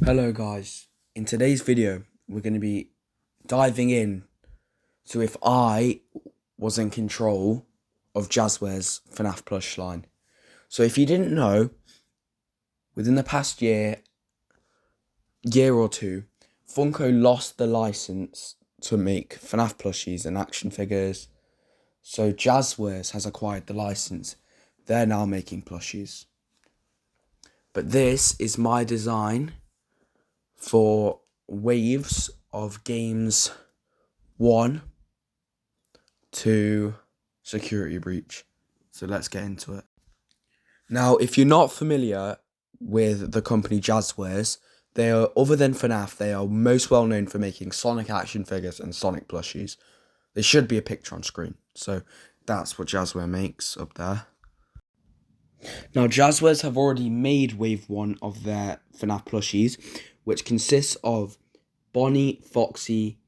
Hello guys, in today's video we're going to be diving in to if I was in control of Jazwares FNAF plush line. So if you didn't know, within the past year or two, Funko lost the license to make FNAF plushies and action figures. So Jazwares has acquired the license. They're now making plushies. But this is my design for waves of games 1 to Security Breach. So let's get into it. Now, if you're not familiar with the company Jazwares, they are, other than FNAF, they are most well known for making Sonic action figures and Sonic plushies. There should be a picture on screen. So that's what Jazwares makes up there. Now, Jazwares have already made wave 1 of their FNAF plushies, which consists of Bonnie, Foxy,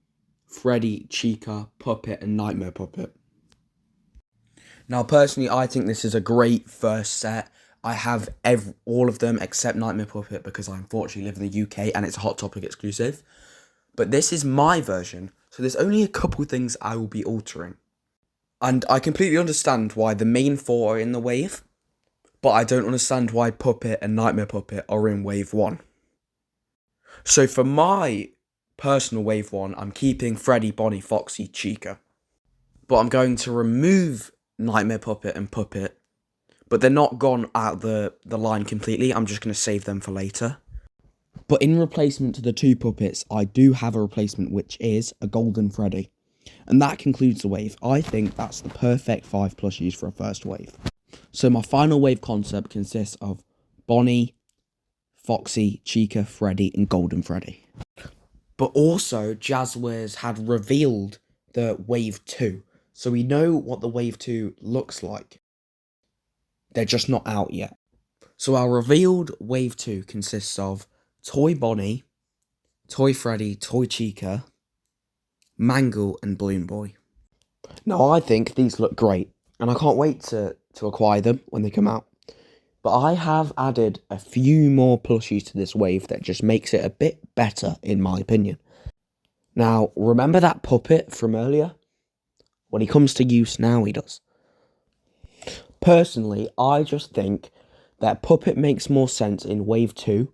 Freddy, Chica, Puppet, and Nightmare Puppet. Now, personally, I think this is a great first set. I have all of them except Nightmare Puppet because I unfortunately live in the UK and it's a Hot Topic exclusive. But this is my version, so there's only a couple things I will be altering. And I completely understand why the main 4 are in the wave, but I don't understand why Puppet and Nightmare Puppet are in wave 1. So for my personal wave 1, I'm keeping Freddy, Bonnie, Foxy, Chica. But I'm going to remove Nightmare Puppet and Puppet. But they're not gone out the line completely. I'm just going to save them for later. But in replacement to the 2 puppets, I do have a replacement, which is a Golden Freddy. And that concludes the wave. I think that's the perfect 5 plushies for a first wave. So my final wave concept consists of Bonnie, Foxy, Chica, Freddy, and Golden Freddy. But also, Jazwares had revealed the Wave 2. So we know what the Wave 2 looks like. They're just not out yet. So our revealed Wave 2 consists of Toy Bonnie, Toy Freddy, Toy Chica, Mangle, and Balloon Boy. Now, I think these look great, and I can't wait to acquire them when they come out. But I have added a few more plushies to this wave that just makes it a bit better, in my opinion. Now, remember that puppet from earlier? When he comes to use now, he does. Personally, I just think that Puppet makes more sense in wave 2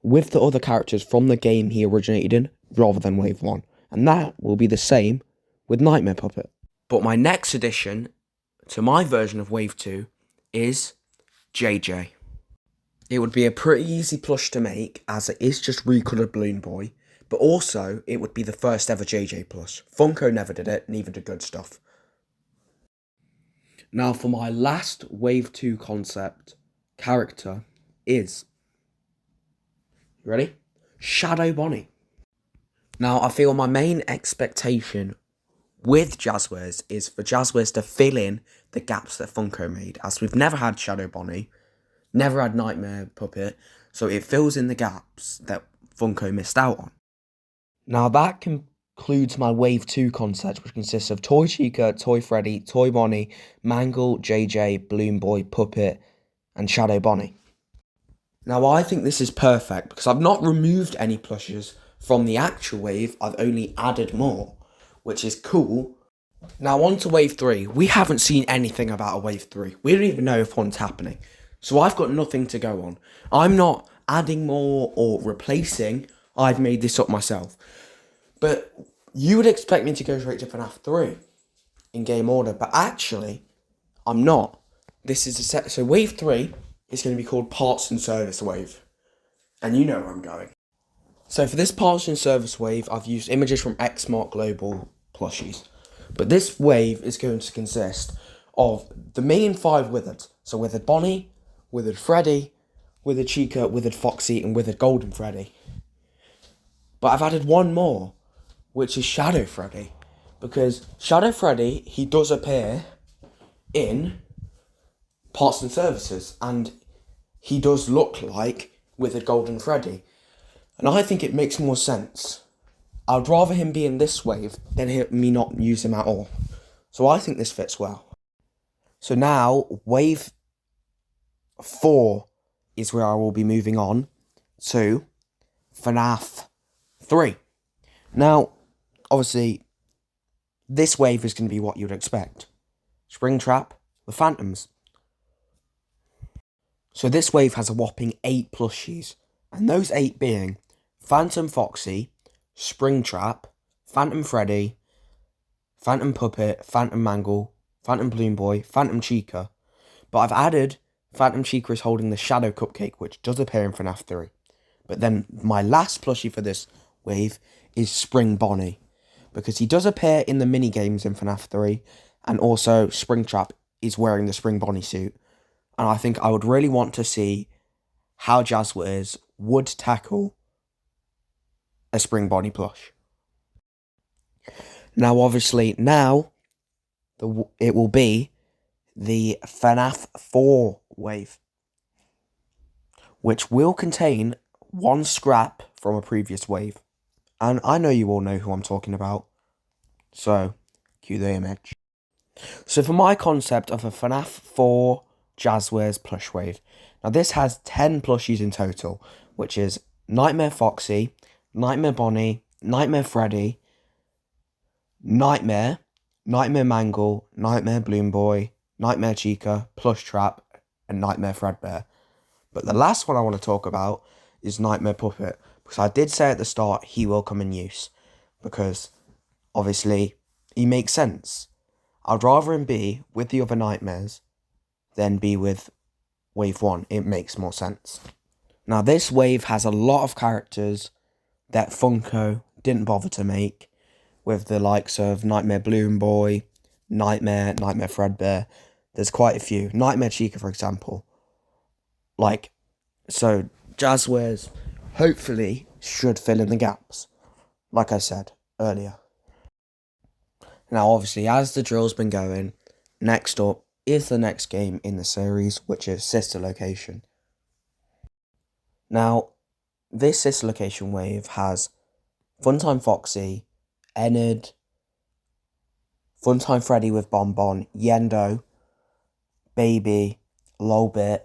with the other characters from the game he originated in, rather than wave 1. And that will be the same with Nightmare Puppet. But my next addition to my version of wave 2 is JJ. It would be a pretty easy plush to make, as it is just recoloured Balloon Boy, but also it would be the first ever JJ plush. Funko never did it, neither did Good Stuff. Now for my last wave 2 concept character is, you ready? Shadow Bonnie. Now I feel my main expectation with Jazwares is for Jazwares to fill in the gaps that Funko made, as we've never had Shadow Bonnie, never had Nightmare Puppet, so it fills in the gaps that Funko missed out on. Now that concludes my Wave 2 concept, which consists of Toy Chica, Toy Freddy, Toy Bonnie, Mangle, JJ, Balloon Boy, Puppet, and Shadow Bonnie. Now I think this is perfect, because I've not removed any plushes from the actual wave, I've only added more, which is cool. Now on to wave 3. We haven't seen anything about a wave 3. We don't even know if one's happening. So I've got nothing to go on. I'm not adding more or replacing. I've made this up myself. But you would expect me to go straight to FNAF 3 in game order. But actually, I'm not. This is a set. So wave 3 is going to be called Parts and Service Wave. And you know where I'm going. So for this Parts and Service Wave, I've used images from Xmark Global plushies. But this wave is going to consist of the main 5 wizards. So Withered Bonnie, Withered Freddy, Withered Chica, Withered Foxy, and Withered Golden Freddy. But I've added one more, which is Shadow Freddy. Because Shadow Freddy, he does appear in Parts and Services, and he does look like Withered Golden Freddy. And I think it makes more sense. I'd rather him be in this wave than me not use him at all. So I think this fits well. So now, wave 4 is where I will be moving on to FNAF 3. Now, obviously, this wave is going to be what you'd expect. Springtrap with Phantoms. So this wave has a whopping 8 plushies, and those 8 being Phantom Foxy, Springtrap, Phantom Freddy, Phantom Puppet, Phantom Mangle, Phantom Balloon Boy, Phantom Chica. But I've added Phantom Chica is holding the Shadow Cupcake, which does appear in FNAF 3. But then my last plushie for this wave is Spring Bonnie, because he does appear in the mini games in FNAF 3, and also Springtrap is wearing the Spring Bonnie suit. And I think I would really want to see how Jazwares would tackle a Spring Bonnie plush. Now, obviously, it will be the FNAF 4 wave, which will contain one scrap from a previous wave. And I know you all know who I'm talking about, so cue the image. So for my concept of a FNAF 4 Jazwares plush wave, now this has 10 plushies in total, which is Nightmare Foxy, Nightmare Bonnie, Nightmare Freddy, Nightmare Mangle, Nightmare Balloon Boy, Nightmare Chica, Plush Trap, and Nightmare Fredbear. But the last one I want to talk about is Nightmare Puppet, because I did say at the start he will come in use, because obviously he makes sense. I'd rather him be with the other nightmares than be with wave 1. It makes more sense. Now this wave has a lot of characters that Funko didn't bother to make, with the likes of Nightmare Balloon Boy, Nightmare Fredbear. There's quite a few. Nightmare Chica, for example. So Jazwares hopefully should fill in the gaps, like I said earlier. Now, obviously, as the drill's been going, next up is the next game in the series, which is Sister Location. Now, this Sister Location wave has Funtime Foxy, Enid, Funtime Freddy with Bonbon, Yendo, Baby, Lolbit,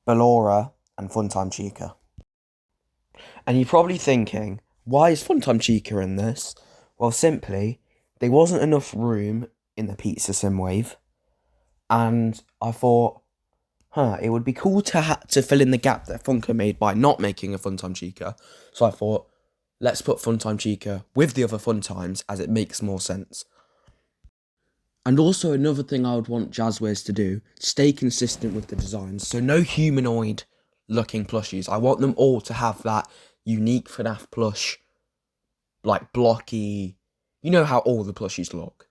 Ballora, and Funtime Chica. And you're probably thinking, why is Funtime Chica in this? Well, simply, there wasn't enough room in the Pizzeria Sim wave, and I thought, it would be cool to fill in the gap that Funko made by not making a Funtime Chica. So I thought, let's put Funtime Chica with the other Funtimes, as it makes more sense. And also another thing I would want Jazwares to do, stay consistent with the designs. So no humanoid looking plushies. I want them all to have that unique FNAF plush, like blocky, you know how all the plushies look.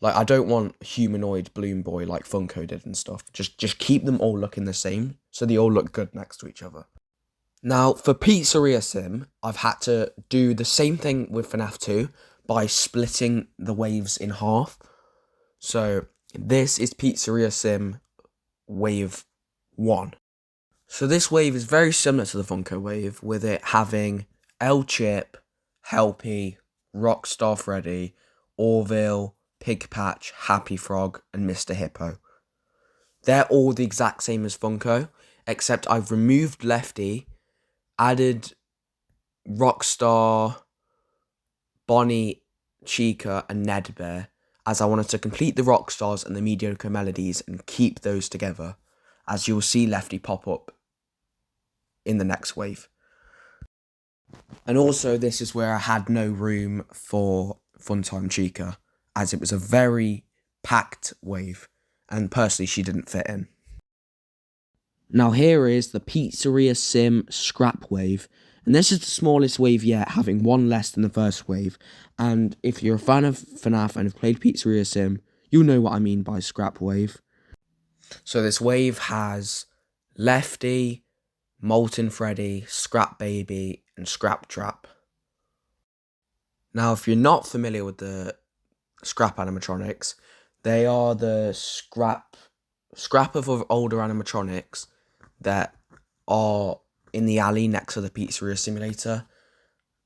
Like, I don't want humanoid Balloon Boy like Funko did and stuff. Just keep them all looking the same, so they all look good next to each other. Now, for Pizzeria Sim, I've had to do the same thing with FNAF 2 by splitting the waves in half. So, this is Pizzeria Sim Wave 1. So this wave is very similar to the Funko wave, with it having El Chip, Helpy, Rockstar Freddy, Orville, Pig Patch, Happy Frog, and Mr. Hippo. They're all the exact same as Funko, except I've removed Lefty, added Rockstar, Bonnie, Chica, and Ned Bear, as I wanted to complete the Rockstars and the Mediocre Melodies and keep those together, as you'll see Lefty pop up in the next wave. And also, this is where I had no room for Funtime Chica, as it was a very packed wave, and personally she didn't fit in. Now here is the Pizzeria Sim Scrap Wave, and this is the smallest wave yet, having one less than the first wave. And if you're a fan of FNAF and have played Pizzeria Sim, you'll know what I mean by Scrap Wave. So this wave has Lefty, Molten Freddy, Scrap Baby, and Scrap Trap. Now, if you're not familiar with the Scrap animatronics, they are the scrap of older animatronics that are in the alley next to the Pizzeria Simulator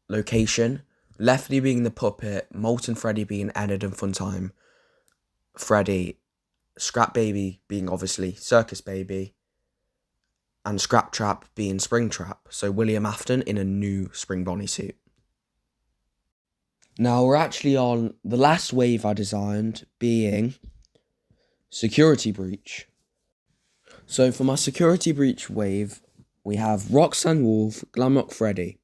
location. Lefty being the puppet, Molten Freddy being Enid and Funtime Freddy, Scrap Baby being obviously Circus Baby, and Scraptrap being Springtrap. So William Afton in a new Spring Bonnie suit. Now we're actually on the last wave I designed, being Security Breach. So for my Security Breach wave, we have Roxanne Wolf, Glamrock Freddy,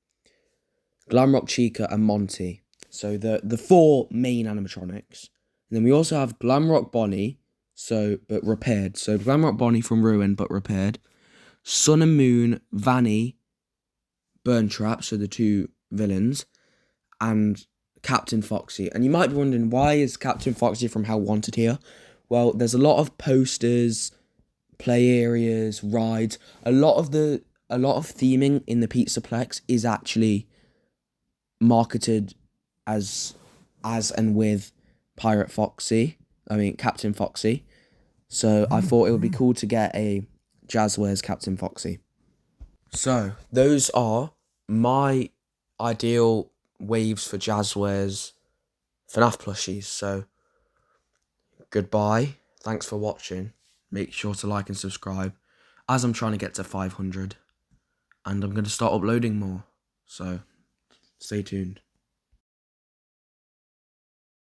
Glamrock Chica, and Monty. So the 4 main animatronics. And then we also have Glamrock Bonnie, but repaired. So Glamrock Bonnie from Ruin, but repaired. Sun and Moon, Vanny, Burntrap, so the 2 villains, and Captain Foxy. And you might be wondering, why is Captain Foxy from Hell Wanted here? Well, there's a lot of posters, play areas, rides. A lot of theming in the Pizzaplex is actually marketed as and with Captain Foxy. So I thought it would be cool to get a Jazwares Captain Foxy. So those are my ideal waves for Jazwares FNAF plushies. So goodbye. Thanks for watching. Make sure to like and subscribe, as I'm trying to get to 500. And I'm going to start uploading more. So stay tuned.